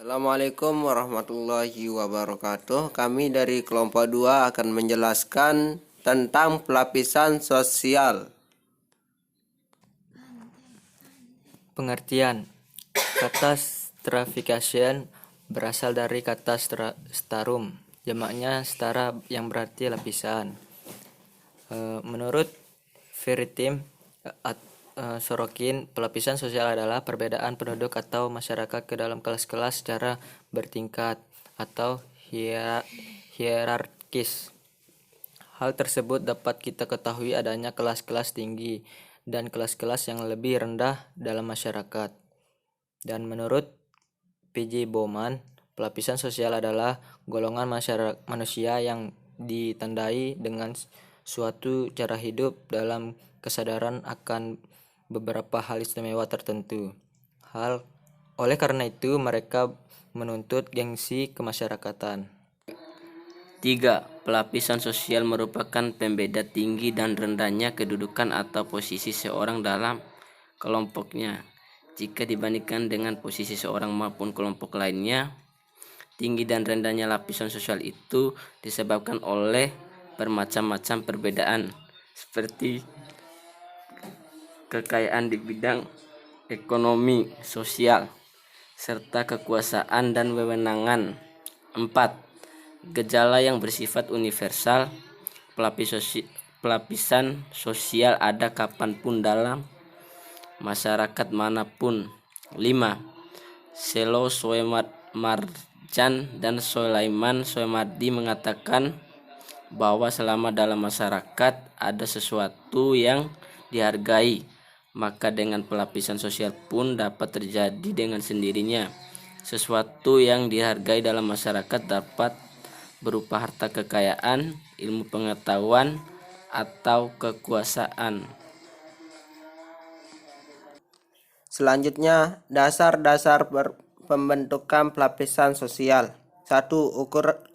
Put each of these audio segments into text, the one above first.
Assalamualaikum warahmatullahi wabarakatuh. Kami dari kelompok 2 akan menjelaskan tentang pelapisan sosial. Pengertian kata stratification berasal dari kata strarum, jamaknya setara yang berarti lapisan. Menurut Veritim Sorokin, pelapisan sosial adalah perbedaan penduduk atau masyarakat ke dalam kelas-kelas secara bertingkat atau hierarkis. Hal tersebut dapat kita ketahui adanya kelas-kelas tinggi dan kelas-kelas yang lebih rendah dalam masyarakat. Dan menurut P.J. Bowman, pelapisan sosial adalah golongan manusia yang ditandai dengan suatu cara hidup dalam kesadaran akan beberapa hal istimewa tertentu. Oleh karena itu, mereka menuntut gengsi kemasyarakatan. 3. Pelapisan sosial merupakan pembeda tinggi dan rendahnya kedudukan atau posisi seorang dalam kelompoknya. Jika dibandingkan dengan posisi seorang maupun kelompok lainnya, tinggi dan rendahnya lapisan sosial itu disebabkan oleh bermacam-macam perbedaan, seperti kekayaan di bidang ekonomi, sosial, serta kekuasaan dan wewenangan. 4. Gejala yang bersifat universal. Pelapisan sosial ada kapanpun dalam masyarakat manapun. 5. Selo Marjan dan Sulaiman Soemardi mengatakan bahwa selama dalam masyarakat ada sesuatu yang dihargai, maka dengan pelapisan sosial pun dapat terjadi dengan sendirinya. Sesuatu yang dihargai dalam masyarakat dapat berupa harta kekayaan, ilmu pengetahuan, atau kekuasaan. Selanjutnya, dasar-dasar pembentukan pelapisan sosial. 1.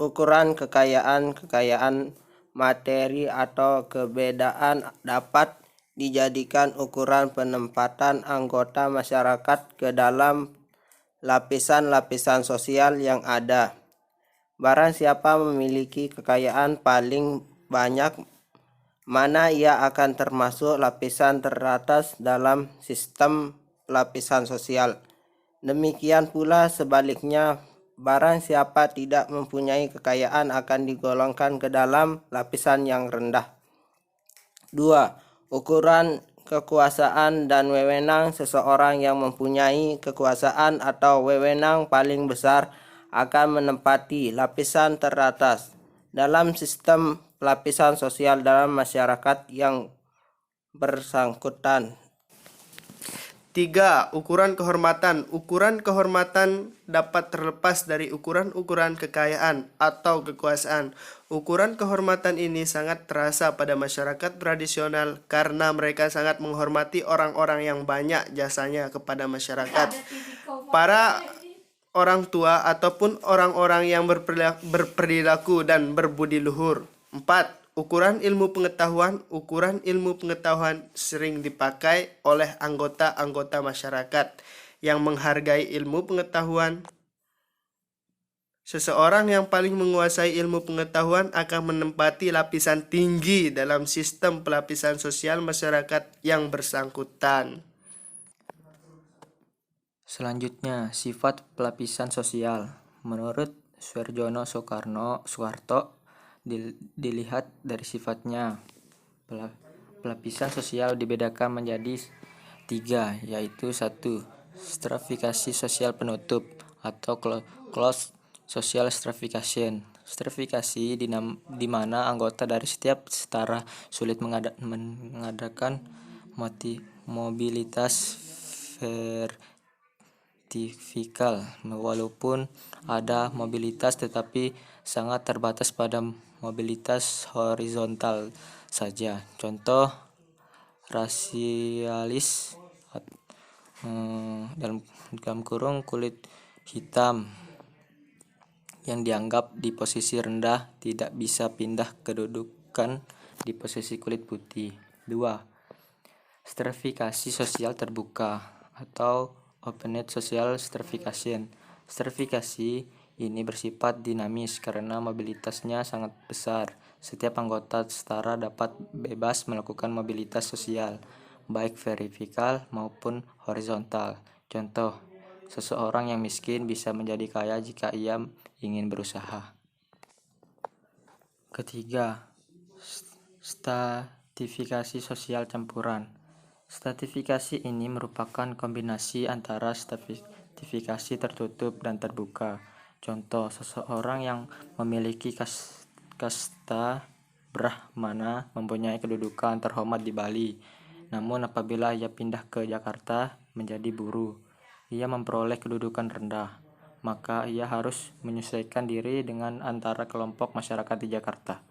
Ukuran kekayaan materi atau kebedaan dapat dijadikan ukuran penempatan anggota masyarakat ke dalam lapisan-lapisan sosial yang ada. Barang siapa memiliki kekayaan paling banyak, mana ia akan termasuk lapisan teratas dalam sistem lapisan sosial. Demikian pula sebaliknya, barang siapa tidak mempunyai kekayaan akan digolongkan ke dalam lapisan yang rendah. 2. Ukuran kekuasaan dan wewenang. Seseorang yang mempunyai kekuasaan atau wewenang paling besar akan menempati lapisan teratas dalam sistem lapisan sosial dalam masyarakat yang bersangkutan. 3. Ukuran kehormatan. Ukuran kehormatan dapat terlepas dari ukuran-ukuran kekayaan atau kekuasaan. Ukuran kehormatan ini sangat terasa pada masyarakat tradisional karena mereka sangat menghormati orang-orang yang banyak jasanya kepada masyarakat. Para orang tua ataupun orang-orang yang berperilaku dan berbudi luhur. 4. Ukuran ilmu pengetahuan. Ukuran ilmu pengetahuan sering dipakai oleh anggota-anggota masyarakat yang menghargai ilmu pengetahuan. Seseorang yang paling menguasai ilmu pengetahuan akan menempati lapisan tinggi dalam sistem pelapisan sosial masyarakat yang bersangkutan. Selanjutnya, sifat pelapisan sosial. Menurut Suarjono Soeharto, dilihat dari sifatnya. Pelapisan sosial dibedakan menjadi 3, yaitu 1. Stratifikasi sosial penutup atau closed social stratification. Stratifikasi di mana anggota dari setiap setara sulit mengadakan mobilitas vertikal, walaupun ada mobilitas tetapi sangat terbatas pada mobilitas horizontal saja. Contoh rasialis dalam kurung kulit hitam yang dianggap di posisi rendah tidak bisa pindah kedudukan di posisi kulit putih. 2. Stratifikasi sosial terbuka atau open social stratification. Stratifikasi ini bersifat dinamis karena mobilitasnya sangat besar. Setiap anggota setara dapat bebas melakukan mobilitas sosial, baik vertikal maupun horizontal. Contoh, seseorang yang miskin bisa menjadi kaya jika ia ingin berusaha. Ketiga, stratifikasi sosial campuran. Stratifikasi ini merupakan kombinasi antara stratifikasi tertutup dan terbuka. Contoh, seseorang yang memiliki kasta Brahmana mempunyai kedudukan terhormat di Bali. Namun apabila ia pindah ke Jakarta menjadi buruh, ia memperoleh kedudukan rendah. Maka ia harus menyesuaikan diri dengan antara kelompok masyarakat di Jakarta.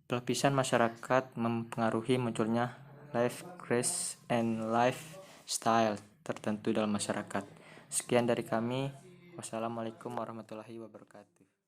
Pelapisan masyarakat mempengaruhi munculnya life class and lifestyle tertentu dalam masyarakat. Sekian dari kami. Wassalamualaikum warahmatullahi wabarakatuh.